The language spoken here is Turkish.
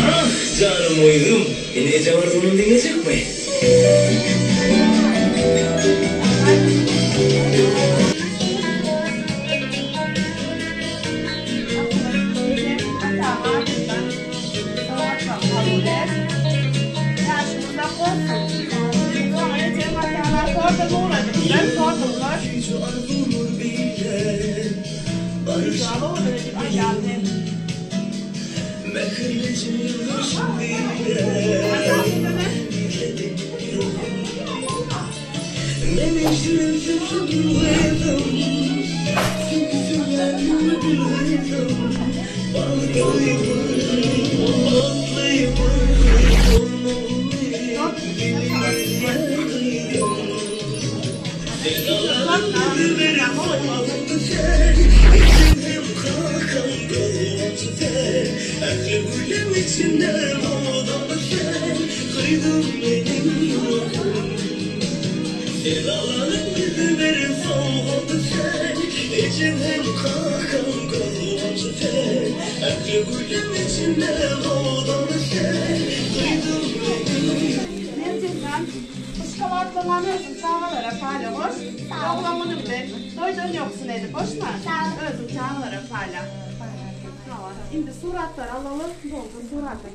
Ah canım uyum, nece var bunun dinleyecek mi? Özüm çağlara payla hoş. Yollamını bile. Doydun yoksun Edip hoş mu? Özüm çağlara payla. Şimdi suratlar alalım. Doldu suratlar.